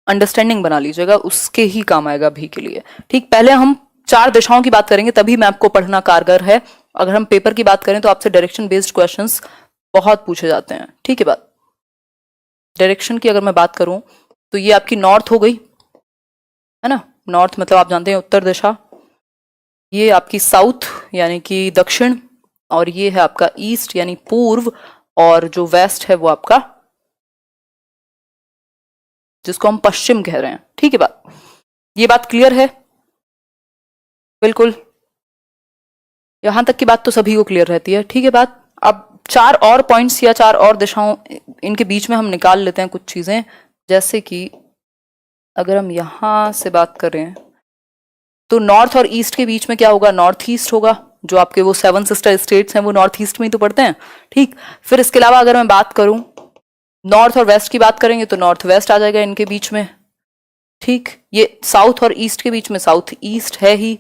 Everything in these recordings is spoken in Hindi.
अंडरस्टैंडिंग बना लीजिएगा, उसके ही काम आएगा अभी के लिए। ठीक, पहले हम 4 दिशाओं की बात करेंगे, तभी मैप को पढ़ना कारगर है। अगर हम पेपर की बात करें तो आपसे डायरेक्शन बेस्ड क्वेश्चंस बहुत पूछे जाते हैं। ठीक है बात, डायरेक्शन की अगर मैं बात करूं तो ये आपकी नॉर्थ हो गई, है ना, नॉर्थ मतलब आप जानते हैं उत्तर दिशा, ये आपकी साउथ यानी कि दक्षिण, और ये है आपका ईस्ट यानी पूर्व, और जो वेस्ट है वो आपका, जिसको हम पश्चिम कह रहे हैं। ठीक है बात, ये बात क्लियर है? बिल्कुल, यहां तक की बात तो सभी को क्लियर रहती है। ठीक है बात, अब 4 और पॉइंट्स या 4 और दिशाओं, इनके बीच में हम निकाल लेते हैं कुछ चीजें। जैसे कि अगर हम यहां से बात करें तो नॉर्थ और ईस्ट के बीच में क्या होगा, नॉर्थ ईस्ट होगा। जो आपके वो 7 सिस्टर स्टेट्स हैं वो नॉर्थ ईस्ट में ही तो पड़ते हैं। ठीक, फिर इसके अलावा अगर मैं बात करूं नॉर्थ और वेस्ट की बात करेंगे तो नॉर्थ वेस्ट आ जाएगा इनके बीच में। ठीक, ये साउथ और ईस्ट के बीच में साउथ ईस्ट है ही,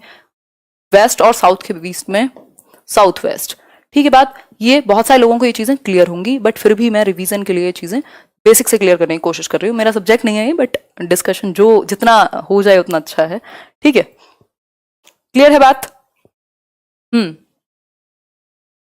वेस्ट और साउथ के बीच में साउथ वेस्ट। ठीक है बात, ये बहुत सारे लोगों को ये चीजें क्लियर होंगी, बट फिर भी मैं रिवीजन के लिए ये चीजें बेसिक से क्लियर करने की कोशिश कर रही हूँ। मेरा सब्जेक्ट नहीं है ये, बट डिस्कशन जो जितना हो जाए उतना अच्छा है। ठीक है, क्लियर है बात?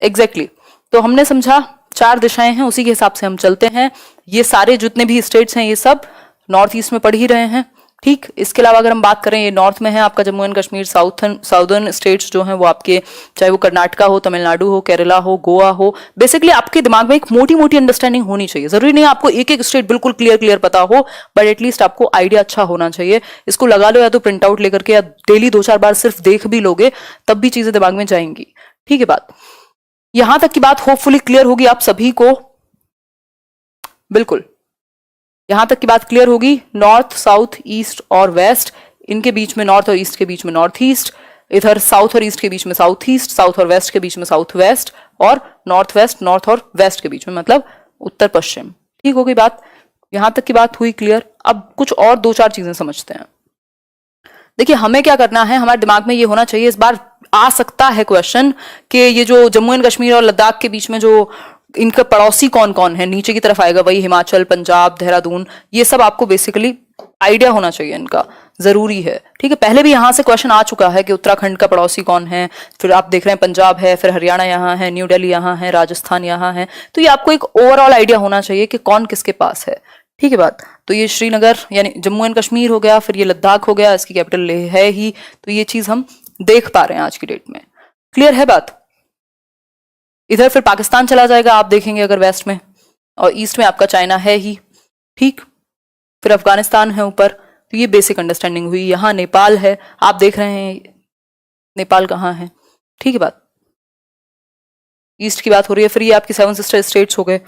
एग्जैक्टली तो हमने समझा 4 दिशाएं हैं, उसी के हिसाब से हम चलते हैं। ये सारे जितने भी स्टेट्स हैं ये सब नॉर्थ ईस्ट में पढ़ ही रहे हैं। ठीक, इसके अलावा अगर हम बात करें, ये नॉर्थ में है आपका Jammu and Kashmir, southern states जो हैं वो आपके, चाहे वो कर्नाटका हो, तमिलनाडु हो, केरला हो, गोवा हो। बेसिकली आपके दिमाग में एक मोटी मोटी अंडरस्टैंडिंग होनी चाहिए, जरूरी नहीं आपको एक एक स्टेट बिल्कुल क्लियर क्लियर पता हो, बट एटलीस्ट आपको आइडिया अच्छा होना चाहिए। इसको लगा लो, या तो प्रिंट आउट लेकर के, या डेली 2-4 बार सिर्फ देख भी लोगे तब भी चीजें दिमाग में जाएंगी। ठीक है बात, यहां तक की बात होपफुली क्लियर होगी आप सभी को। बिल्कुल, यहां तक की बात क्लियर होगी। नॉर्थ, साउथ, ईस्ट और वेस्ट, इनके बीच में नॉर्थ और ईस्ट के बीच में नॉर्थ ईस्ट, इधर साउथ और ईस्ट के बीच में साउथ ईस्ट, साउथ और वेस्ट के बीच में साउथ वेस्ट, और नॉर्थ वेस्ट, नॉर्थ और वेस्ट के बीच में मतलब उत्तर पश्चिम। ठीक हो गई बात, यहां तक की बात हुई क्लियर। अब कुछ और 2-4 चीजें समझते हैं। देखिए हमें क्या करना है, हमारे दिमाग में ये होना चाहिए, इस बार आ सकता है क्वेश्चन कि ये जो जम्मू एंड कश्मीर और लद्दाख के बीच में जो इनका पड़ोसी कौन कौन है, नीचे की तरफ आएगा वही हिमाचल, पंजाब, देहरादून, ये सब आपको बेसिकली आइडिया होना चाहिए, इनका जरूरी है। ठीक है, पहले भी यहां से क्वेश्चन आ चुका है कि उत्तराखंड का पड़ोसी कौन है, फिर आप देख रहे हैं पंजाब है, फिर हरियाणा यहाँ है, न्यू दिल्ली यहाँ है, राजस्थान यहाँ है। तो ये आपको एक ओवरऑल आइडिया होना चाहिए कि कौन किसके पास है। ठीक है बात, तो ये श्रीनगर यानी जम्मू एंड कश्मीर हो गया, फिर ये लद्दाख हो गया, इसकी कैपिटल लेह है ही, तो ये चीज हम देख पा रहे हैं आज की डेट में। क्लियर है बात? इधर फिर पाकिस्तान चला जाएगा आप देखेंगे अगर वेस्ट में, और ईस्ट में आपका चाइना है ही। ठीक, फिर अफगानिस्तान है ऊपर, तो ये बेसिक अंडरस्टैंडिंग हुई। यहाँ नेपाल है, आप देख रहे हैं नेपाल कहाँ है। ठीक है बात, ईस्ट की बात हो रही है। फिर ये आपकी 7 सिस्टर स्टेट्स हो गए।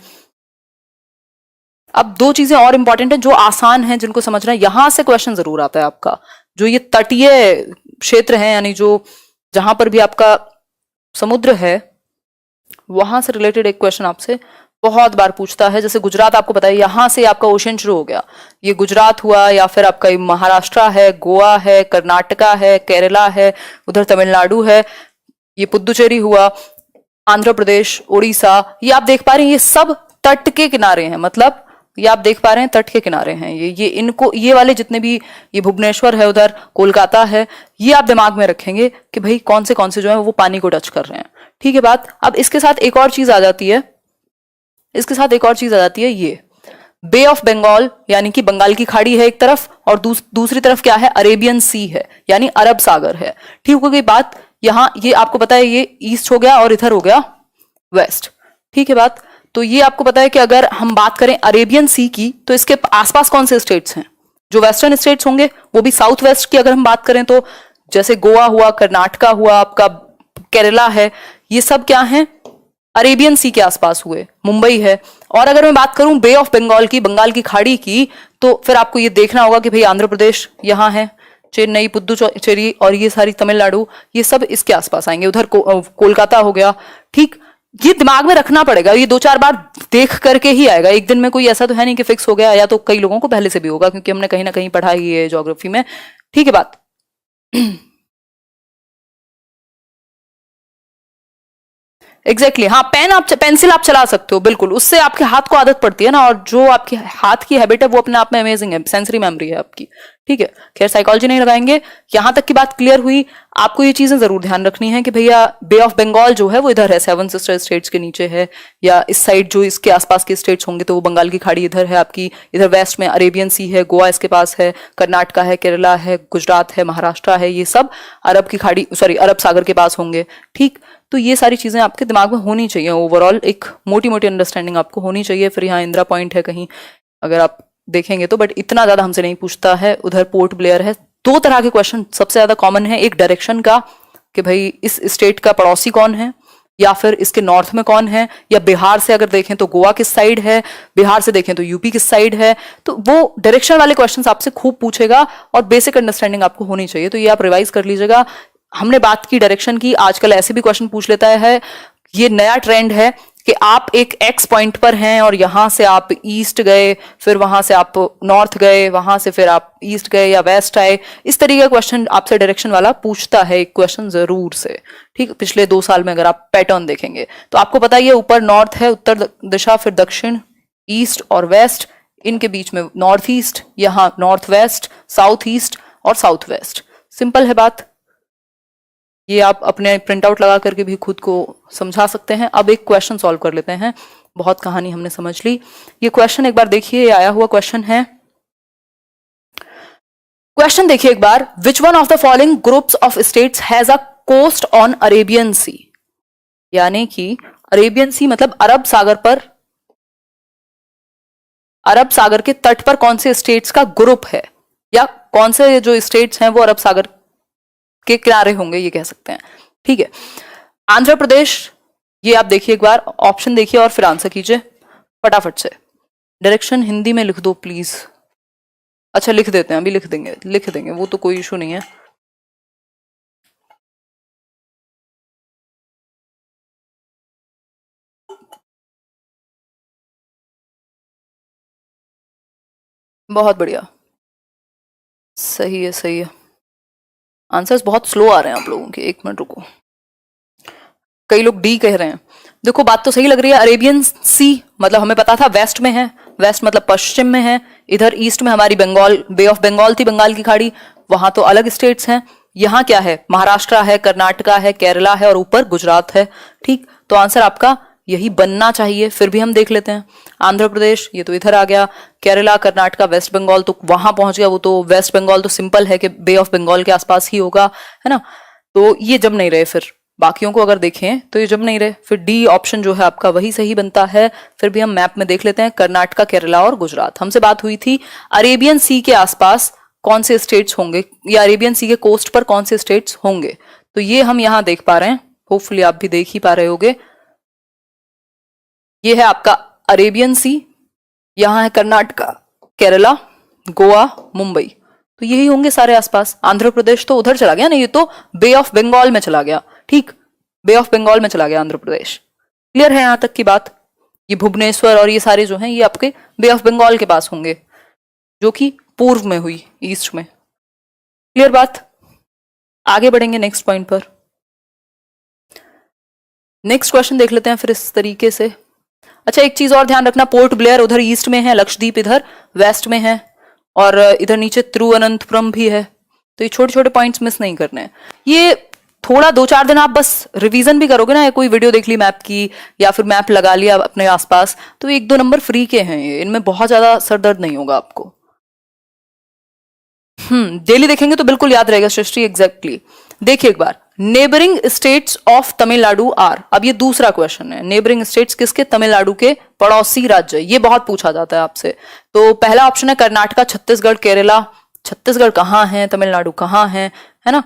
अब 2 चीजें और इंपॉर्टेंट हैं जो आसान हैं, जिनको समझना है, यहां से क्वेश्चन जरूर आता है आपका। जो ये तटीय क्षेत्र है, यानी जो जहां पर भी आपका समुद्र है, वहां से रिलेटेड एक क्वेश्चन आपसे बहुत बार पूछता है। जैसे गुजरात आपको पता है, यहां से आपका ओशन शुरू हो गया, ये गुजरात हुआ, या फिर आपका महाराष्ट्र है, गोवा है, कर्नाटका है, केरला है, उधर तमिलनाडु है, ये पुदुचेरी हुआ, आंध्र प्रदेश, उड़ीसा, ये आप देख पा रहे हैं ये सब तट के किनारे हैं। मतलब ये आप देख पा रहे हैं तट के किनारे हैं, ये इनको, ये वाले जितने भी, ये भुवनेश्वर है, उधर कोलकाता है, ये आप दिमाग में रखेंगे कि भाई कौन से जो है वो पानी को टच कर रहे हैं। ठीक है बात, अब इसके साथ एक और चीज आ जाती है, इसके साथ एक और चीज आ जाती है, ये बे ऑफ बंगाल, यानी कि बंगाल की खाड़ी है एक तरफ, और दूसरी तरफ क्या है, अरेबियन सी है, यानी अरब सागर है। ठीक हो गई बात, यहां ये आपको पता है ये ईस्ट हो गया और इधर हो गया वेस्ट। ठीक है बात, तो ये आपको पता है कि अगर हम बात करें अरेबियन सी की, तो इसके आसपास कौन से स्टेट्स हैं, जो वेस्टर्न स्टेट्स होंगे, वो भी साउथ वेस्ट की अगर हम बात करें तो जैसे गोवा हुआ, कर्नाटका हुआ, आपका केरला है, ये सब क्या है, अरेबियन सी के आसपास हुए, मुंबई है। और अगर मैं बात करूं बे ऑफ बंगाल की, बंगाल की खाड़ी की, तो फिर आपको ये देखना होगा कि भाई आंध्र प्रदेश यहाँ है, चेन्नई, पुदुचेरी, और ये सारी तमिलनाडु, ये सब इसके आसपास आएंगे, उधर कोलकाता हो गया। ठीक, ये दिमाग में रखना पड़ेगा, ये 2-4 बार देख करके ही आएगा, एक दिन में कोई ऐसा तो है नहीं कि फिक्स हो गया, या तो कई लोगों को पहले से भी होगा, क्योंकि हमने कहीं ना कहीं पढ़ा ही है ज्योग्राफी में। ठीक है बात एग्जैक्टली हाँ, पेंसिल आप चला सकते हो बिल्कुल, उससे आपके हाथ को आदत पड़ती है ना, और जो आपकी हाथ की हैबिट है वो अपने आप में अमेजिंग है, सेंसरी मेमोरी है आपकी। ठीक है, खैर साइकोलॉजी नहीं लगाएंगे। यहां तक की बात क्लियर हुई। आपको ये चीजें जरूर ध्यान रखनी है कि भैया बे ऑफ बंगाल जो है वो इधर है, सेवन सिस्टर स्टेट्स के नीचे है, या इस साइड जो इसके आसपास के स्टेट्स होंगे तो वो बंगाल की खाड़ी इधर है आपकी, इधर वेस्ट में अरेबियन सी है, गोवा इसके पास है, कर्नाटका है, केरला है, गुजरात है, महाराष्ट्र है, ये सब अरब की खाड़ी सॉरी अरब सागर के पास होंगे। ठीक, तो ये सारी चीजें आपके दिमाग में होनी चाहिए, ओवरऑल एक मोटी मोटी अंडरस्टैंडिंग आपको होनी चाहिए। फिर यहाँ इंदिरा पॉइंट है कहीं अगर आप देखेंगे तो, बट इतना ज्यादा हमसे नहीं पूछता है। उधर पोर्ट ब्लेयर है। दो तरह के क्वेश्चन सबसे ज्यादा कॉमन है, एक डायरेक्शन का कि भाई इस स्टेट का पड़ोसी कौन है, या फिर इसके नॉर्थ में कौन है, या बिहार से अगर देखें तो गोवा किस साइड है, बिहार से देखें तो यूपी किस साइड है। तो वो डायरेक्शन वाले क्वेश्चंस आपसे खूब पूछेगा और बेसिक अंडरस्टैंडिंग आपको होनी चाहिए, तो ये आप रिवाइज कर लीजिएगा। हमने बात की डायरेक्शन की, आजकल ऐसे भी क्वेश्चन पूछ लेता है, ये नया ट्रेंड है कि आप एक एक्स पॉइंट पर हैं और यहां से आप ईस्ट गए, फिर वहां से आप नॉर्थ गए, वहां से फिर आप ईस्ट गए या वेस्ट आए, इस तरीके का क्वेश्चन आपसे डायरेक्शन वाला पूछता है एक क्वेश्चन जरूर से। ठीक, पिछले 2 साल में अगर आप पैटर्न देखेंगे तो आपको पता ही है, ऊपर नॉर्थ है, उत्तर दिशा, फिर दक्षिण, ईस्ट और वेस्ट, इनके बीच में नॉर्थ ईस्ट, यहाँ नॉर्थ वेस्ट, साउथ ईस्ट और साउथ वेस्ट। सिंपल है बात, ये आप अपने प्रिंट आउट लगा करके भी खुद को समझा सकते हैं। अब एक क्वेश्चन सॉल्व कर लेते हैं, बहुत कहानी हमने समझ ली। ये क्वेश्चन एक बार देखिए, ये आया हुआ क्वेश्चन है। क्वेश्चन देखिए एक बार, which one of the following groups of states has a coast on Arabian sea, यानी कि अरेबियन सी मतलब अरब सागर पर, अरब सागर के तट पर कौन से स्टेट्स का ग्रुप है, या कौन से जो स्टेट्स हैं वो अरब सागर के किनारे होंगे, ये कह सकते हैं। ठीक है, आंध्र प्रदेश, ये आप देखिए एक बार, ऑप्शन देखिए और फिर आंसर कीजिए फटाफट से। डायरेक्शन हिंदी में लिख दो प्लीज। अच्छा लिख देते हैं, अभी लिख देंगे, वो तो कोई इशू नहीं है। बहुत बढ़िया, सही है सही है। आंसर्स बहुत स्लो आ रहे हैं आप लोगों के, 1 मिनट रुको। कई लोग डी कह रहे हैं। देखो बात तो सही लग रही है, अरेबियन सी मतलब हमें पता था वेस्ट में है, वेस्ट मतलब पश्चिम में है, इधर ईस्ट में हमारी बंगाल, बे ऑफ बंगाल थी, बंगाल की खाड़ी, वहां तो अलग स्टेट्स हैं। यहाँ क्या है, महाराष्ट्र है, कर्नाटका है, केरला है और ऊपर गुजरात है। ठीक, तो आंसर आपका यही बनना चाहिए। फिर भी हम देख लेते हैं, आंध्र प्रदेश ये तो इधर आ गया, केरला, कर्नाटका, वेस्ट बंगाल तो वहां पहुंच गया, वो तो वेस्ट बंगाल तो सिंपल है कि बे ऑफ बंगाल के आसपास ही होगा, है ना। तो ये जब नहीं रहे, फिर बाकियों को अगर देखें तो ये जब नहीं रहे, फिर डी ऑप्शन जो है आपका वही सही बनता है। फिर भी हम मैप में देख लेते हैं, कर्नाटका, केरला और गुजरात। हमसे बात हुई थी अरेबियन सी के आसपास कौन से स्टेट्स होंगे, या अरेबियन सी के कोस्ट पर कौन से स्टेट्स होंगे, तो ये हम यहां देख पा रहे हैं, होपफुली आप भी देख ही पा रहे होगे। ये है आपका अरेबियन सी, यहां है कर्नाटका, केरला, गोवा, मुंबई, तो यही होंगे सारे आसपास। आंध्र प्रदेश तो उधर चला गया ना, ये तो बे ऑफ बंगाल में चला गया। ठीक, बे ऑफ बंगाल में चला गया आंध्र प्रदेश। क्लियर है यहां तक की बात। ये भुवनेश्वर और ये सारे जो हैं ये आपके बे ऑफ बंगाल के पास होंगे, जो कि पूर्व में हुई, ईस्ट में। क्लियर बात, आगे बढ़ेंगे नेक्स्ट पॉइंट पर। नेक्स्ट क्वेश्चन देख लेते हैं फिर इस तरीके से। अच्छा एक चीज और ध्यान रखना, पोर्ट ब्लेयर उधर ईस्ट में है, लक्षद्वीप इधर वेस्ट में है, और इधर नीचे तिरुवनंतपुरम भी है। तो ये छोटे छोटे पॉइंट्स मिस नहीं करने हैं। ये थोड़ा 2-4 दिन आप बस रिवीजन भी करोगे ना, कोई वीडियो देख ली मैप की या फिर मैप लगा लिया अपने आसपास, तो 1-2 नंबर फ्री के हैं ये, इनमें बहुत ज्यादा सरदर्द नहीं होगा आपको। डेली देखेंगे तो बिल्कुल याद रहेगा सृष्टि, एग्जैक्टली। देखिए एक बार, neighbouring states of Tamil Nadu are, अब ये दूसरा क्वेश्चन है, नेबरिंग स्टेट्स किसके, तमिलनाडु के पड़ोसी राज्य, ये बहुत पूछा जाता है आपसे। तो पहला ऑप्शन है कर्नाटका, छत्तीसगढ़, केरला। छत्तीसगढ़ कहाँ है, तमिलनाडु कहाँ है ना,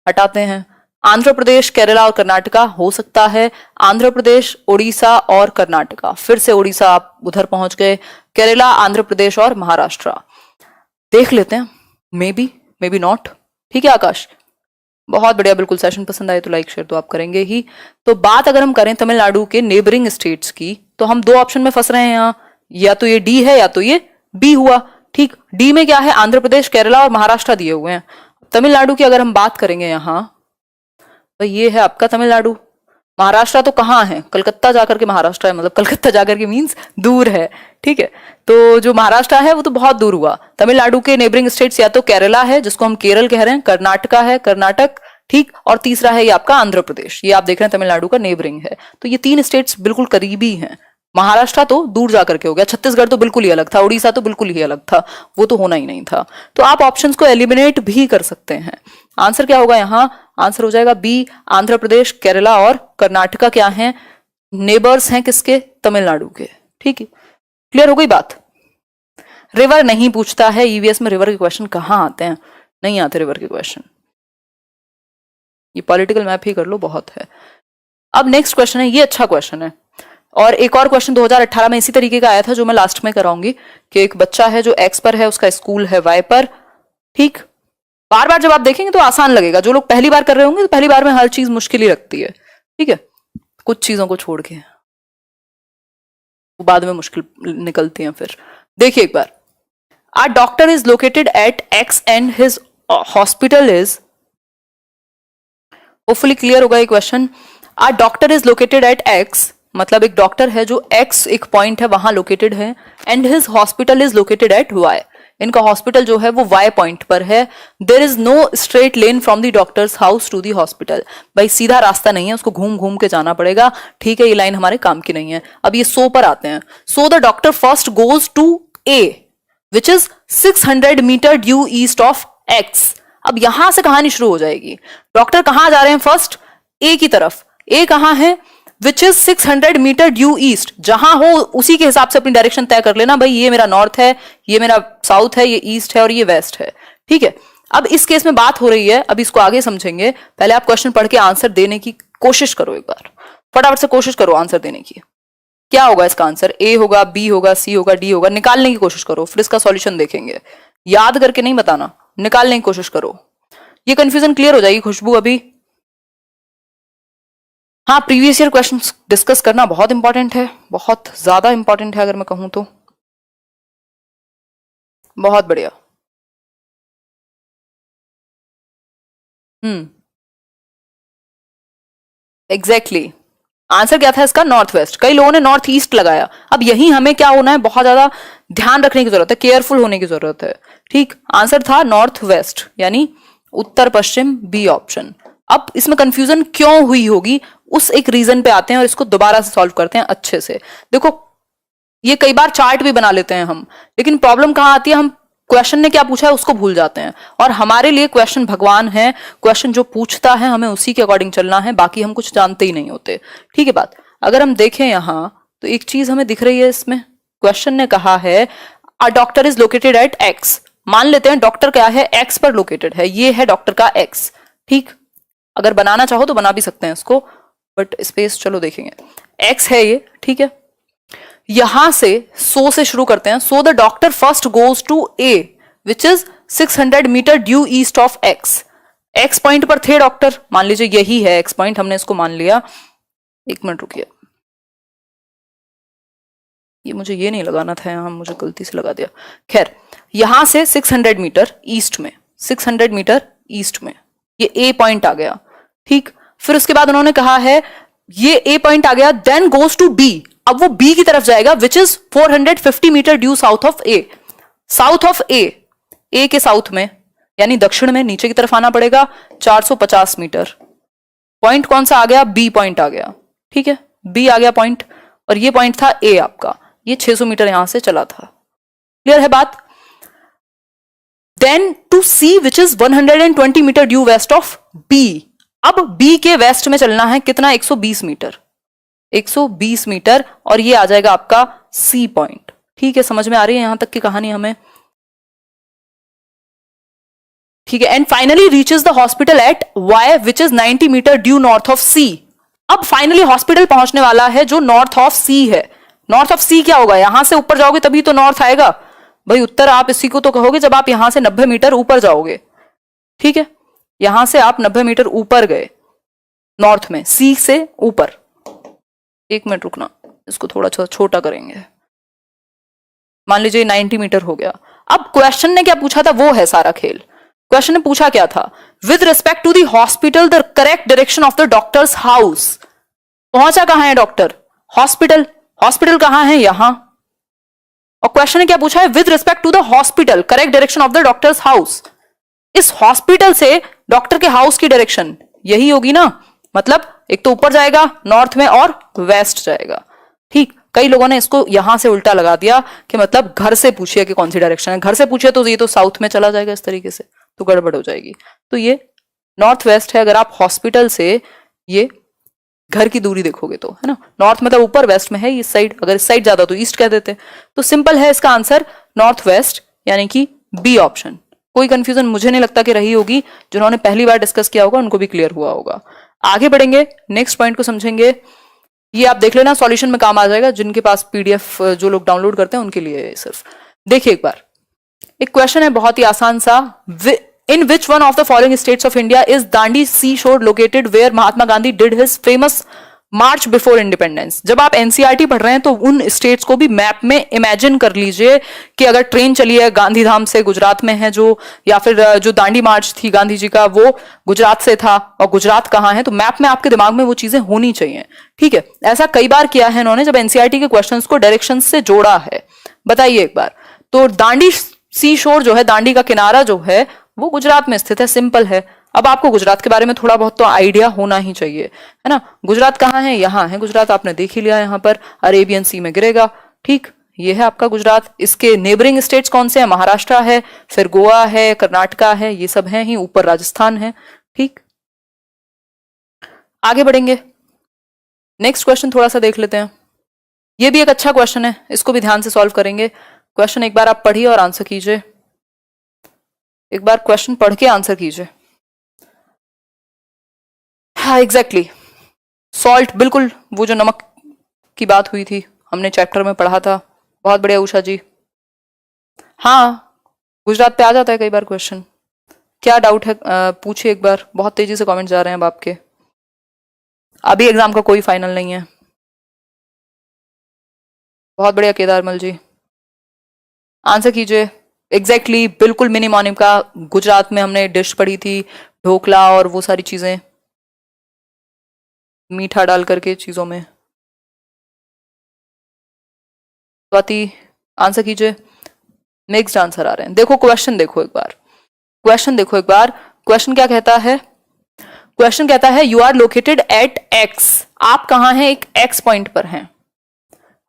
हटाते हैं। आंध्र प्रदेश, केरला और कर्नाटका हो सकता है, आंध्र प्रदेश, उड़ीसा और कर्नाटका, फिर से उड़ीसा आप उधर पहुंच गए, केरला, आंध्र प्रदेश और महाराष्ट्र। देख लेते हैं, मे बी नॉट। ठीक है आकाश, बहुत बढ़िया, बिल्कुल। सेशन पसंद आए तो लाइक शेयर तो आप करेंगे ही। तो बात अगर हम करें तमिलनाडु के नेबरिंग स्टेट्स की, तो हम 2 ऑप्शन में फंस रहे हैं यहाँ, या तो ये डी है या तो ये बी हुआ। ठीक, डी में क्या है, आंध्र प्रदेश, केरला और महाराष्ट्र दिए हुए हैं। तमिलनाडु की अगर हम बात करेंगे यहाँ, तो ये है आपका तमिलनाडु, महाराष्ट्र तो कहाँ है, कलकत्ता जाकर के महाराष्ट्र है, मतलब कलकत्ता जाकर के मीन्स दूर है, ठीक है। तो जो महाराष्ट्र है वो तो बहुत दूर हुआ। तमिलनाडु के नेबरिंग स्टेट्स या तो केरला है जिसको हम केरल कह रहे हैं, कर्नाटका है, कर्नाटक, ठीक, और तीसरा है ये आपका आंध्र प्रदेश। ये आप देख रहे हैं तमिलनाडु का नेबरिंग है। तो ये 3 स्टेट्स बिल्कुल करीबी हैं। महाराष्ट्र तो दूर जाकर के हो गया, छत्तीसगढ़ तो बिल्कुल ही अलग था, उड़ीसा तो बिल्कुल ही अलग था, वो तो होना ही नहीं था। तो आप ऑप्शंस को एलिमिनेट भी कर सकते हैं। आंसर क्या होगा यहाँ, आंसर हो जाएगा बी, आंध्र प्रदेश, केरला और कर्नाटका क्या है, नेबर्स हैं किसके, तमिलनाडु के, ठीक है। क्लियर हो गई बात। रिवर नहीं पूछता है ईवीएस में, रिवर के क्वेश्चन कहाँ आते हैं, नहीं आते रिवर के क्वेश्चन, ये पॉलिटिकल मैप ही कर लो, बहुत है। अब नेक्स्ट क्वेश्चन है, ये अच्छा क्वेश्चन है, और एक और क्वेश्चन 2018 में इसी तरीके का आया था जो मैं लास्ट में कराऊंगी, कि एक बच्चा है जो एक्स पर है, उसका स्कूल है वाई पर, ठीक। बार बार जब आप देखेंगे तो आसान लगेगा, जो लोग पहली बार कर रहे होंगे तो पहली बार में हर चीज मुश्किल ही लगती है, ठीक है, कुछ चीजों को छोड़ के वो बाद में मुश्किल निकलती हैं। फिर देखिए एक बार, a doctor is located at X and his hospital is, hopefully clear होगा ये question. A doctor is located at X, मतलब एक डॉक्टर है जो एक्स एक पॉइंट है वहां लोकेटेड है, and his hospital is located at Y, इनका हॉस्पिटल जो है वो वाई पॉइंट पर है। There is no straight lane from the doctor's house to the hospital, भाई सीधा रास्ता नहीं है, उसको घूम घूम के जाना पड़ेगा, ठीक है, ये लाइन हमारे काम की नहीं है। अब ये सो पर आते हैं। So the doctor first goes to A which is 600 metre due east of X. अब यहां से कहानी शुरू हो जाएगी। डॉक्टर कहां जा रहे हैं, फर्स्ट ए की तरफ, ए कहां है, which is 600 metre due east, जहां हो उसी के हिसाब से अपनी डायरेक्शन तय कर लेना, भाई ये मेरा नॉर्थ है, ये मेरा साउथ है, ये ईस्ट है और ये वेस्ट है, ठीक है। अब इस केस में बात हो रही है, अब इसको आगे समझेंगे, पहले आप क्वेश्चन पढ़ के आंसर देने की कोशिश करो, एक बार फटाफट से कोशिश करो आंसर देने की। क्या होगा इसका आंसर, ए होगा, बी होगा, सी होगा, डी होगा, निकालने की कोशिश करो, फिर इसका सॉल्यूशन देखेंगे, याद करके नहीं बताना, निकालने की कोशिश करो, ये कंफ्यूजन क्लियर हो जाएगी। खुशबू अभी, हाँ, प्रीवियस ईयर क्वेश्चंस डिस्कस करना बहुत इंपॉर्टेंट है, बहुत ज्यादा इंपॉर्टेंट है अगर मैं कहूं तो। बहुत बढ़िया। एग्जैक्टली आंसर क्या था इसका, नॉर्थ वेस्ट। कई लोगों ने नॉर्थ ईस्ट लगाया। अब यही हमें क्या होना है, बहुत ज्यादा ध्यान रखने की जरूरत है, केयरफुल होने की जरूरत है, ठीक। आंसर था नॉर्थ वेस्ट यानी उत्तर पश्चिम, बी ऑप्शन। अब इसमें कंफ्यूजन क्यों हुई होगी, उस एक रीजन पे आते हैं और इसको दोबारा से सॉल्व करते हैं अच्छे से। देखो ये कई बार चार्ट भी बना लेते हैं हम, लेकिन प्रॉब्लम कहां आती है, हम क्वेश्चन ने क्या पूछा है उसको भूल जाते हैं, और हमारे लिए क्वेश्चन भगवान है, क्वेश्चन जो पूछता है हमें उसी के अकॉर्डिंग चलना है, बाकी हम कुछ जानते ही नहीं होते, ठीक है बात। अगर हम देखें यहां तो एक चीज हमें दिख रही है इसमें, क्वेश्चन ने कहा है a doctor is located at x, मान लेते हैं डॉक्टर क्या है, एक्स पर लोकेटेड है, ये है डॉक्टर का एक्स, ठीक। अगर बनाना चाहो तो बना भी सकते हैं इसको, बट स्पेस चलो देखेंगे, एक्स है ये, ठीक है। यहां से सो से शुरू करते हैं। So the doctor first goes to A which is 600 metre due east of X. X point पर थे डॉक्टर, मान लीजिए यही है एक्स पॉइंट, हमने इसको मान लिया। एक मिनट रुकिए, ये मुझे ये नहीं लगाना था यहां, मुझे गलती से लगा दिया। खैर, यहां से 600 मीटर ईस्ट में, 600 मीटर ईस्ट में ये ए पॉइंट आ गया, ठीक। फिर उसके बाद उन्होंने कहा है ये ए पॉइंट आ गया, देन गोज टू बी, अब वो बी की तरफ जाएगा which is 450 metre due south of A. South of A के साउथ में यानी दक्षिण में नीचे की तरफ आना पड़ेगा 450 मीटर। पॉइंट कौन सा आ गया, बी पॉइंट आ गया, ठीक है, बी आ गया पॉइंट, और ये पॉइंट था ए आपका, ये 600 मीटर यहां से चला था। क्लियर है बात। Then to C which is 120 metre due west of B. अब बी के वेस्ट में चलना है कितना, 120 मीटर, 120 मीटर, और ये आ जाएगा आपका सी पॉइंट, ठीक है। समझ में आ रही है यहां तक की कहानी हमें, ठीक है। And finally reaches the hospital at Y which is 90 metre due north of C. अब फाइनली हॉस्पिटल पहुंचने वाला है जो नॉर्थ ऑफ सी है। नॉर्थ ऑफ सी क्या होगा, यहां से ऊपर जाओगे तभी तो नॉर्थ आएगा, भाई उत्तर आप इसी को तो कहोगे जब आप यहां से 90 मीटर ऊपर जाओगे, ठीक है। यहां से आप 90 मीटर ऊपर गए नॉर्थ में, सी से ऊपर। एक मिनट रुकना, इसको थोड़ा छोटा करेंगे, मान लीजिए 90 मीटर हो गया। अब क्वेश्चन ने क्या पूछा था, वो है सारा खेल। क्वेश्चन ने पूछा क्या था, with respect to the hospital the correct direction of the doctor's house. पहुंचा कहां है डॉक्टर? हॉस्पिटल। हॉस्पिटल कहां है? यहां। और क्वेश्चन ने क्या पूछा है? With respect to the hospital correct direction of the doctor's house. इस हॉस्पिटल से डॉक्टर के हाउस की डायरेक्शन यही होगी ना, मतलब एक तो ऊपर जाएगा नॉर्थ में और वेस्ट जाएगा। ठीक, कई लोगों ने इसको यहां से उल्टा लगा दिया कि मतलब घर से पूछिए कि कौन सी डायरेक्शन है, घर से पूछिए तो ये तो साउथ में चला जाएगा, इस तरीके से तो गड़बड़ हो जाएगी। तो ये नॉर्थ वेस्ट है। अगर आप हॉस्पिटल से ये घर की दूरी देखोगे तो, है ना, नॉर्थ मतलब ऊपर, वेस्ट में है इस साइड, अगर इस साइड ज्यादा तो ईस्ट कह देते। तो सिंपल है इसका आंसर नॉर्थ वेस्ट, यानी कि बी ऑप्शन। कोई कंफ्यूजन मुझे नहीं लगता कि रही होगी, जिन्होंने पहली बार डिस्कस किया होगा उनको भी क्लियर हुआ होगा। आगे बढ़ेंगे, नेक्स्ट पॉइंट को समझेंगे। ये आप देख लेना, सॉल्यूशन में काम आ जाएगा, जिनके पास पीडीएफ जो लोग डाउनलोड करते हैं उनके लिए सिर्फ। देखिए एक बार, एक क्वेश्चन है बहुत ही आसान सा। In which one of the following states of India is Dandi sea shore located where Mahatma Gandhi did his famous march before independence. जब आप एनसीईआरटी पढ़ रहे हैं तो उन स्टेट्स को भी मैप में इमेजिन कर लीजिए कि अगर ट्रेन चली है गांधीधाम से, गुजरात में है जो, या फिर जो दांडी मार्च थी गांधी जी का वो गुजरात से था, और गुजरात कहाँ है, तो मैप में आपके दिमाग में वो चीजें होनी चाहिए। ठीक है, ऐसा कई बार किया है इन्होंने जब एनसीईआरटी के क्वेश्चंस को डायरेक्शन से जोड़ा है। बताइए एक बार, तो दांडी सी शोर जो है, दांडी का किनारा जो है वो गुजरात में स्थित है, सिंपल है। अब आपको गुजरात के बारे में थोड़ा बहुत तो आइडिया होना ही चाहिए, है ना। गुजरात कहाँ है? यहाँ है गुजरात, आपने देख ही लिया, यहाँ पर अरेबियन सी में गिरेगा। ठीक, ये है आपका गुजरात। इसके नेबरिंग स्टेट्स कौन से हैं? महाराष्ट्र है, फिर गोवा है, कर्नाटका है, ये सब हैं ही, ऊपर राजस्थान है। ठीक, आगे बढ़ेंगे, नेक्स्ट क्वेश्चन थोड़ा सा देख लेते हैं। ये भी एक अच्छा क्वेश्चन है, इसको भी ध्यान से सॉल्व करेंगे। क्वेश्चन एक बार आप पढ़िए और आंसर कीजिए। एक बार क्वेश्चन पढ़ के आंसर कीजिए। हाँ एग्जैक्टली, सॉल्ट, बिल्कुल वो जो नमक की बात हुई थी हमने चैप्टर में पढ़ा था। बहुत बढ़िया उषा जी। हाँ, गुजरात पे आ जाता है कई बार क्वेश्चन। क्या डाउट है पूछिए एक बार। बहुत तेजी से कमेंट जा रहे हैं अब आपके। अभी एग्जाम का कोई फाइनल नहीं है। बहुत बढ़िया केदारमल जी, आंसर कीजिए। एग्जैक्टली बिल्कुल, मिनी मॉर्निंग का गुजरात में हमने डिश पढ़ी थी, ढोकला और वो सारी चीजें, मीठा डाल करके चीजों में। स्वाति आंसर कीजिए। नेक्स्ट आंसर आ रहे हैं। देखो क्वेश्चन देखो एक बार, क्वेश्चन देखो एक बार। क्वेश्चन क्या कहता है? क्वेश्चन कहता है you are located at X. आप कहां हैं? एक एक्स पॉइंट पर हैं।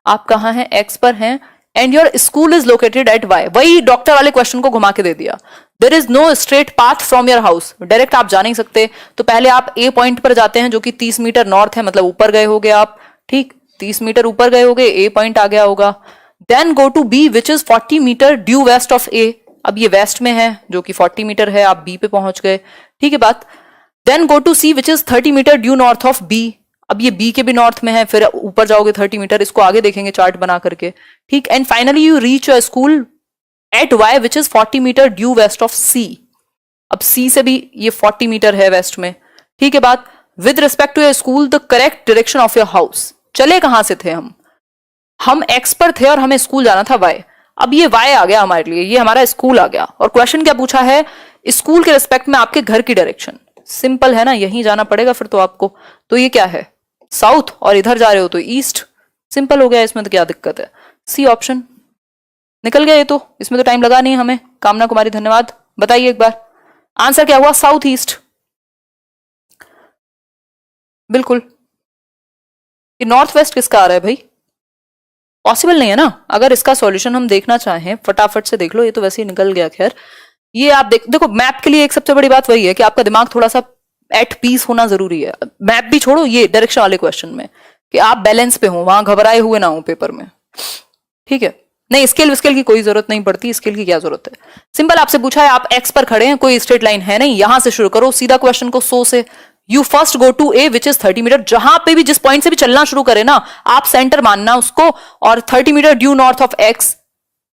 आप कहां हैं? एक्स पर हैं। And your school is located at Y. वही डॉक्टर वाले क्वेश्चन को घुमा के दे दिया। There is no straight path from your house. Direct आप जा नहीं सकते, तो पहले आप ए पॉइंट पर जाते हैं जो कि 30 मीटर नॉर्थ है, मतलब ऊपर गए होगे आप। ठीक, 30 मीटर ऊपर गए होगे, ए पॉइंट आ गया होगा। Then go to B which is 40 metre due west of A. अब ये वेस्ट में है जो कि 40 मीटर है, आप बी पे पहुंच गए। ठीक है बात। Then go to C which is 30 metre due north of B. अब ये बी के भी नॉर्थ में है, फिर ऊपर जाओगे 30 मीटर, इसको आगे देखेंगे चार्ट बना करके। ठीक, and finally you reach your school at Y which is 40 metre due west of C. अब सी से भी ये 40 मीटर है वेस्ट में। ठीक है बात। With respect to your school the correct direction of your house. चले कहां से थे हम एक्स पर थे और हमें स्कूल जाना था वाई। अब ये वाई आ गया हमारे लिए, ये हमारा स्कूल आ गया। और क्वेश्चन क्या पूछा है? स्कूल के रिस्पेक्ट में आपके घर की डायरेक्शन। सिंपल है ना, यहीं जाना पड़ेगा फिर तो आपको। तो ये क्या है? साउथ, और इधर जा रहे हो तो ईस्ट। सिंपल हो गया, इसमें तो क्या दिक्कत है। सी ऑप्शन निकल गया ये तो, इसमें तो टाइम लगा नहीं हमें। कामना कुमारी धन्यवाद। बताइए एक बार आंसर क्या हुआ? South east. बिल्कुल। ये नॉर्थ वेस्ट किसका आ रहा है भाई? पॉसिबल नहीं है ना। अगर इसका सॉल्यूशन हम देखना चाहें फटाफट से देख लो, ये तो वैसे ही निकल गया। खैर ये आप देखो मैप के लिए एक सबसे बड़ी बात वही है कि आपका दिमाग थोड़ा सा एट पीस होना जरूरी है। मैप भी छोड़ो, ये डायरेक्शन वाले क्वेश्चन में कि आप बैलेंस पे हो, वहां घबराए हुए ना हो पेपर में। ठीक है, नहीं स्केल की कोई जरूरत नहीं पड़ती। स्केल की क्या जरूरत है? सिंपल आपसे पूछा है आप एक्स पर खड़े हैं, कोई स्ट्रेट लाइन है नहीं, यहां से शुरू करो सीधा क्वेश्चन को। So say you first go to A which is 30 metre. जहां पे भी जिस पॉइंट से भी चलना शुरू करे ना, आप सेंटर मानना उसको, और 30 metre due north of X.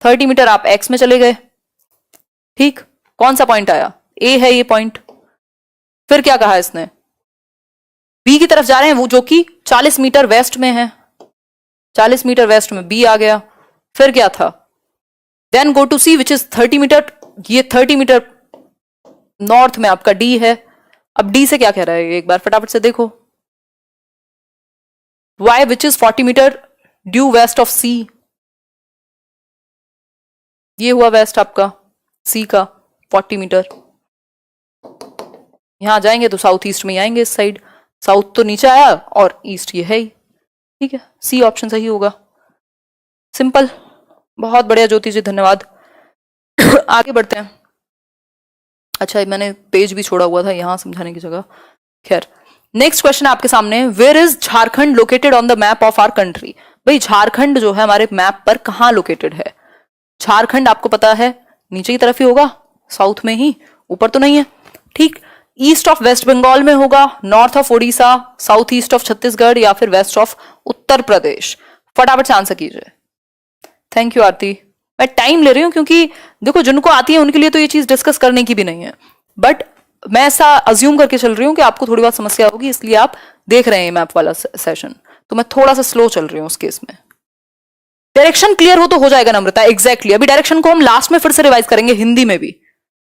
30 metre आप एक्स में चले गए। ठीक, कौन सा पॉइंट आया? ए है ये पॉइंट। फिर क्या कहा इसने? बी की तरफ जा रहे हैं, वो जो कि 40 मीटर वेस्ट में है। 40 मीटर वेस्ट में बी आ गया। फिर क्या था? Then go to C which is 30 metre. ये 30 मीटर नॉर्थ में आपका डी है। अब डी से क्या कह रहा है एक बार फटाफट से देखो। Y which is 40 metre due west of C, ये हुआ वेस्ट आपका सी का 40 मीटर। यहां जाएंगे तो साउथ ईस्ट में ही आएंगे, इस साइड साउथ तो नीचे आया और ईस्ट ये है ही, ठीक है, सी ऑप्शन सही होगा। सिंपल, बहुत बढ़िया ज्योति जी, धन्यवाद। आगे बढ़ते हैं। अच्छा मैंने पेज भी छोड़ा हुआ था यहां समझाने की जगह, खैर। नेक्स्ट क्वेश्चन आपके सामने, where is Jharkhand located on the map of our country. भाई झारखंड जो है हमारे मैप पर कहां लोकेटेड है? झारखंड आपको पता है नीचे की तरफ ही होगा, साउथ में ही, ऊपर तो नहीं है, ठीक। ईस्ट ऑफ वेस्ट बंगाल में होगा, north of Orissa, south east of Chhattisgarh, या फिर वेस्ट ऑफ उत्तर प्रदेश। फटाफट से आंसर कीजिए। थैंक यू आरती। मैं टाइम ले रही हूं क्योंकि देखो जिनको आती है उनके लिए तो ये चीज डिस्कस करने की भी नहीं है, बट मैं ऐसा अज्यूम करके चल रही हूँ कि आपको थोड़ी बहुत समस्या होगी, इसलिए आप देख रहे हैं मैप वाला सेशन, तो मैं थोड़ा सा स्लो चल रही हूँ उस केस में। डायरेक्शन क्लियर हो तो हो जाएगा नम्रता, एग्जैक्टली। अभी डायरेक्शन को हम लास्ट में फिर से रिवाइज करेंगे हिंदी में भी,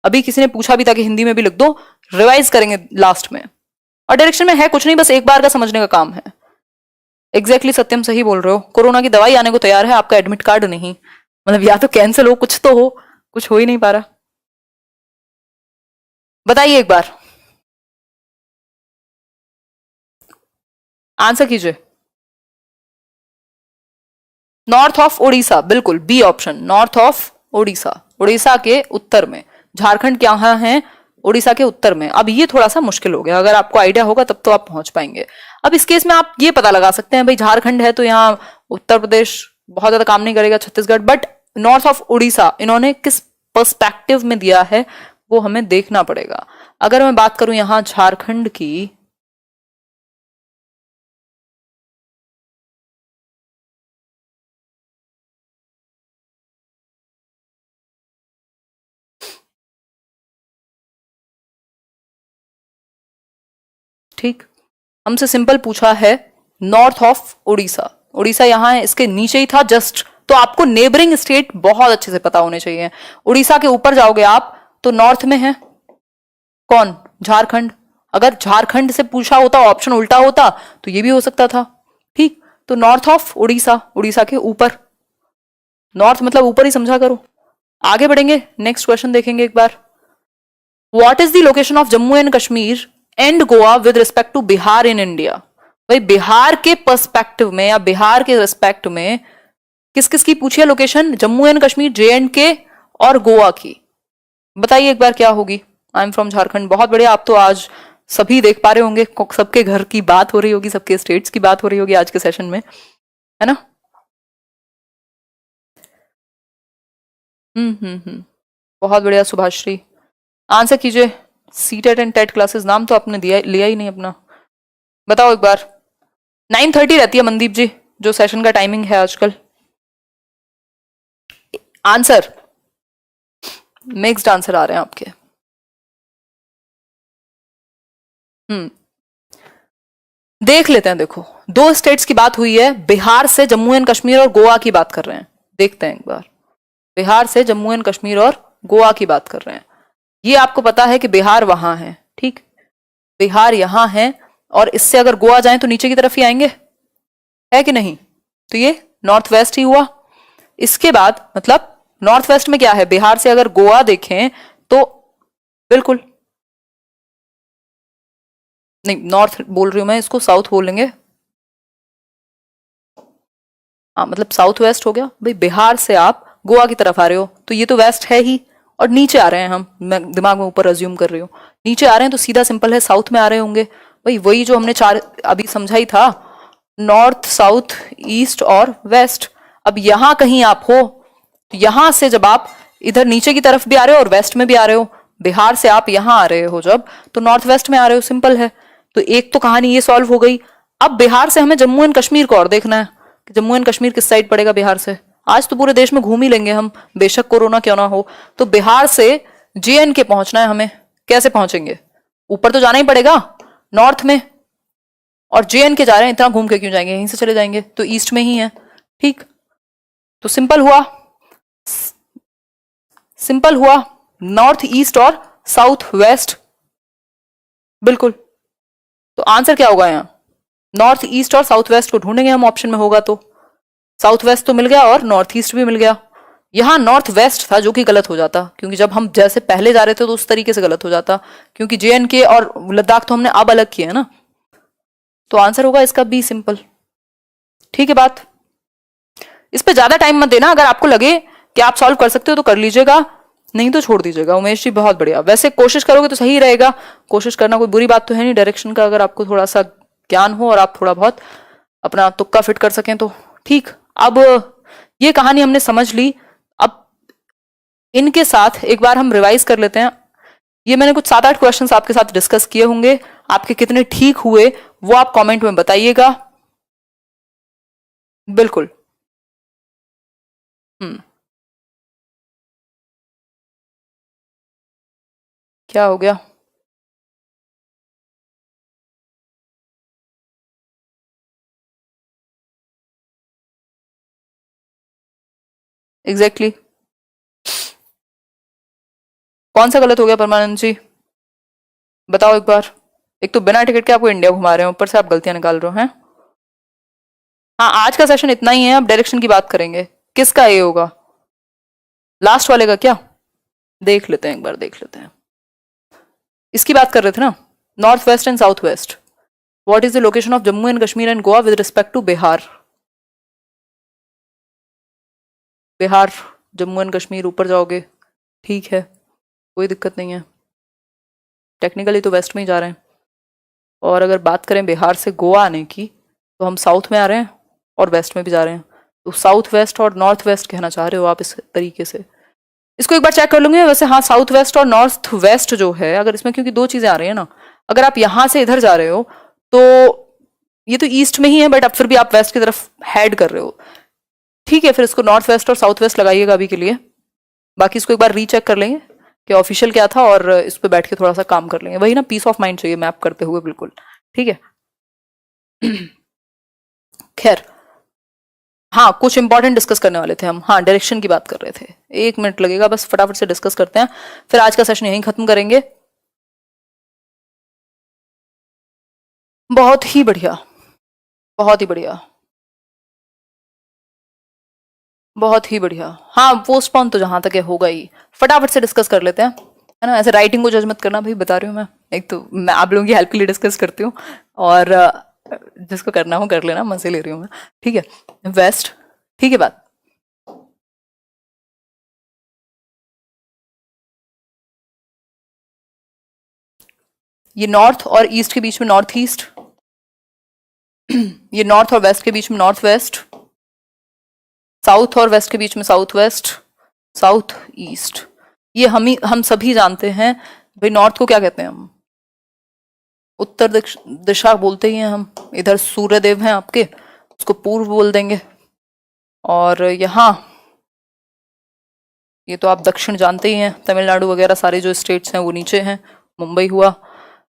अभी किसी ने पूछा भी था कि हिंदी में भी लिख दो, रिवाइज करेंगे लास्ट में। और डायरेक्शन में है कुछ नहीं, बस एक बार का समझने का काम है। एग्जैक्टली सत्यम सही बोल रहे हो, कोरोना की दवाई आने को तैयार है, आपका एडमिट कार्ड नहीं, मतलब या तो कैंसिल हो, कुछ तो हो, कुछ हो ही नहीं पा रहा। बताइए एक बार, आंसर कीजिए। नॉर्थ ऑफ उड़ीसा, बिल्कुल B option, north of Orissa, Orissa के उत्तर में। झारखंड कहाँ है? उड़ीसा के उत्तर में। अब ये थोड़ा सा मुश्किल हो गया, अगर आपको आइडिया होगा तब तो आप पहुंच पाएंगे। अब इस केस में आप ये पता लगा सकते हैं भाई झारखंड है तो यहाँ उत्तर प्रदेश बहुत ज्यादा काम नहीं करेगा, Chhattisgarh, but north of Orissa इन्होंने किस पर्सपेक्टिव में दिया है वो हमें देखना पड़ेगा। अगर मैं बात करूं यहां झारखंड की, ठीक, हमसे सिंपल पूछा है नॉर्थ ऑफ उड़ीसा, उड़ीसा यहां है, इसके नीचे ही था जस्ट, तो आपको नेबरिंग स्टेट बहुत अच्छे से पता होने चाहिए। उड़ीसा के ऊपर जाओगे आप तो नॉर्थ में है कौन? झारखंड। अगर झारखंड से पूछा होता, ऑप्शन उल्टा होता तो ये भी हो सकता था, ठीक। तो नॉर्थ ऑफ उड़ीसा, उड़ीसा के ऊपर, नॉर्थ मतलब ऊपर ही समझा करो। आगे बढ़ेंगे, नेक्स्ट क्वेश्चन देखेंगे एक बार। What is the location of Jammu and Kashmir and Goa with respect to Bihar in India? भाई बिहार के पर्सपेक्टिव में या बिहार के रिस्पेक्ट में किस किस की पूछी है location? Jammu and Kashmir, J and के और गोवा की। बताइए एक बार क्या होगी। आई एम फ्रॉम झारखंड, बहुत बढ़िया, आप तो आज सभी देख पा रहे होंगे, सबके घर की बात हो रही होगी, सबके स्टेट्स की बात हो रही होगी आज के सेशन में, है ना? बहुत बढ़िया सुभाश्री, आंसर कीजिए। सीटेट एंड टेट क्लासेस, नाम तो आपने दिया लिया ही नहीं अपना। बताओ एक बार। 9:30 रहती है मनदीप जी, जो सेशन का टाइमिंग है आजकल। आंसर, मिक्स्ड आंसर आ रहे हैं आपके। देख लेते हैं, देखो दो स्टेट्स की बात हुई है, बिहार से जम्मू एंड कश्मीर और गोवा की बात कर रहे हैं। देखते हैं एक बार, बिहार से जम्मू एंड कश्मीर और गोवा की बात कर रहे हैं। ये आपको पता है कि बिहार वहां है, ठीक, बिहार यहां है, और इससे अगर गोवा जाएं तो नीचे की तरफ ही आएंगे, है कि नहीं? तो ये नॉर्थ वेस्ट ही हुआ। इसके बाद मतलब नॉर्थ वेस्ट में क्या है, बिहार से अगर गोवा देखें तो बिल्कुल नहीं, नॉर्थ बोल रही हूं मैं, इसको साउथ बोलेंगे। हाँ मतलब साउथ वेस्ट हो गया भाई, बिहार से आप गोवा की तरफ आ रहे हो तो ये तो वेस्ट है ही, और नीचे आ रहे हैं हम, मैं दिमाग में ऊपर अज्यूम कर रही हूँ, नीचे आ रहे हैं तो सीधा सिंपल है साउथ में आ रहे होंगे भाई, वही जो हमने चार अभी समझा ही था, नॉर्थ साउथ ईस्ट और वेस्ट। अब यहां कहीं आप हो तो यहां से जब आप इधर नीचे की तरफ भी आ रहे हो और वेस्ट में भी आ रहे हो, बिहार से आप यहां आ रहे हो जब, तो नॉर्थ वेस्ट में आ रहे हो, सिंपल है। तो एक तो कहानी ये सॉल्व हो गई। अब बिहार से हमें जम्मू एंड कश्मीर को और देखना है कि जम्मू एंड कश्मीर किस साइड पड़ेगा बिहार से। आज तो पूरे देश में घूम ही लेंगे हम, बेशक कोरोना क्यों ना हो। तो बिहार से जेएन के पहुंचना है हमें, कैसे पहुंचेंगे? ऊपर तो जाना ही पड़ेगा नॉर्थ में, और जेएन के जा रहे हैं, इतना घूम के क्यों जाएंगे, यहीं से चले जाएंगे, तो ईस्ट में ही है, ठीक। तो सिंपल हुआ, सिंपल हुआ, नॉर्थ ईस्ट और साउथ वेस्ट, बिल्कुल। तो आंसर क्या होगा यहां? नॉर्थ ईस्ट और साउथ वेस्ट को ढूंढेंगे हम ऑप्शन में होगा तो। साउथ वेस्ट तो मिल गया और नॉर्थ ईस्ट भी मिल गया। यहां नॉर्थ वेस्ट था जो कि गलत हो जाता, क्योंकि जब हम जैसे पहले जा रहे थे तो उस तरीके से गलत हो जाता, क्योंकि JNK और लद्दाख तो हमने अब अलग किए है ना। तो आंसर होगा इसका बी, सिंपल। ठीक है बात। इस पे ज्यादा टाइम मत देना, अगर आपको लगे कि आप सॉल्व कर सकते हो तो कर लीजिएगा, नहीं तो छोड़ दीजिएगा। उमेश जी बहुत बढ़िया, वैसे कोशिश करोगे तो सही रहेगा, कोशिश करना कोई बुरी बात तो है नहीं डायरेक्शन का, अगर आपको थोड़ा सा ज्ञान हो और आप थोड़ा बहुत अपना तुक्का फिट कर सकें तो ठीक। अब ये कहानी हमने समझ ली, अब इनके साथ एक बार हम रिवाइज कर लेते हैं। ये मैंने कुछ 7-8 क्वेश्चंस आपके साथ डिस्कस किए होंगे, आपके कितने ठीक हुए वो आप कमेंट में बताइएगा। बिल्कुल। क्या हो गया? Exactly exactly. कौन सा गलत हो गया परमानंद जी, बताओ एक बार। एक तो बिना टिकट के आपको इंडिया घुमा रहे हो, ऊपर से आप गलतियां निकाल रहे हो हैं। हाँ, आज का सेशन इतना ही है, अब डायरेक्शन की बात करेंगे। किसका ए होगा, लास्ट वाले का क्या? देख लेते हैं, एक बार देख लेते हैं। इसकी बात कर रहे थे ना, north west and south west. What is the location of Jammu and Kashmir and Goa with respect to Bihar? Bihar, Jammu and Kashmir, ऊपर जाओगे, ठीक है, कोई दिक्कत नहीं है, टेक्निकली तो वेस्ट में ही जा रहे हैं। और अगर बात करें बिहार से गोवा आने की, तो हम साउथ में आ रहे हैं और वेस्ट में भी जा रहे हैं, तो साउथ वेस्ट और नॉर्थ वेस्ट कहना चाह रहे हो आप इस तरीके से। इसको एक बार चेक कर लूंगे वैसे। हाँ, साउथ वेस्ट और नॉर्थ वेस्ट जो है, अगर इसमें क्योंकि दो चीजें आ रही है ना, अगर आप यहां से इधर जा रहे हो तो ये तो ईस्ट में ही है, बट अब फिर भी आप वेस्ट की तरफ हेड कर रहे हो। ठीक है, फिर इसको नॉर्थ वेस्ट और साउथ वेस्ट लगाइएगा अभी के लिए, बाकी इसको एक बार रीचेक कर लेंगे कि ऑफिशियल क्या था, और इस पर बैठ के थोड़ा सा काम कर लेंगे। वही ना, पीस ऑफ माइंड चाहिए मैप करते हुए, बिल्कुल ठीक है। खैर, हाँ, कुछ इंपॉर्टेंट डिस्कस करने वाले थे हम। हाँ, डायरेक्शन की बात कर रहे थे। 1 मिनट लगेगा बस, फटाफट से डिस्कस करते हैं, फिर आज का सेशन यहीं खत्म करेंगे। बहुत ही बढ़िया, बहुत ही बढ़िया, बहुत ही बढ़िया। हाँ, पोस्टपोन तो जहां तक है होगा ही, फटाफट से डिस्कस कर लेते हैं, है ना। ऐसे राइटिंग को जज मत करना भाई, बता रही हूँ मैं। एक तो मैं आप लोगों की हेल्प के लिए डिस्कस करती हूँ, और जिसको करना हो कर लेना, मजे ले रही हूँ मैं, ठीक है। वेस्ट, ठीक है बात। ये नॉर्थ और ईस्ट के बीच में नॉर्थ ईस्ट, ये नॉर्थ और वेस्ट के बीच में नॉर्थ वेस्ट, साउथ और वेस्ट के बीच में साउथ वेस्ट, साउथ ईस्ट। ये हम सभी जानते हैं भाई। नॉर्थ को क्या कहते हैं हम? उत्तर दिशा बोलते ही हैं हम। इधर सूर्य देव हैं आपके, उसको पूर्व बोल देंगे। और यहाँ ये तो आप दक्षिण जानते ही हैं, तमिलनाडु वगैरह सारे जो स्टेट्स हैं वो नीचे हैं, मुंबई हुआ।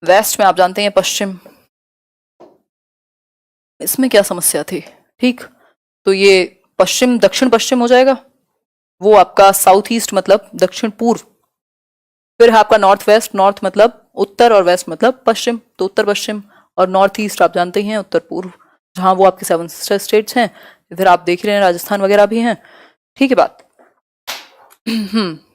वेस्ट में आप जानते हैं पश्चिम। इसमें क्या समस्या थी? ठीक, तो ये पश्चिम दक्षिण पश्चिम हो जाएगा, वो आपका साउथ ईस्ट मतलब दक्षिण पूर्व। फिर है आपका नॉर्थ वेस्ट, नॉर्थ मतलब उत्तर और वेस्ट मतलब पश्चिम, तो उत्तर पश्चिम। और नॉर्थ ईस्ट आप जानते ही हैं उत्तर पूर्व, जहां वो आपके 7 स्टेट्स हैं। इधर आप देख रहे हैं राजस्थान वगैरह भी हैं, ठीक है बात।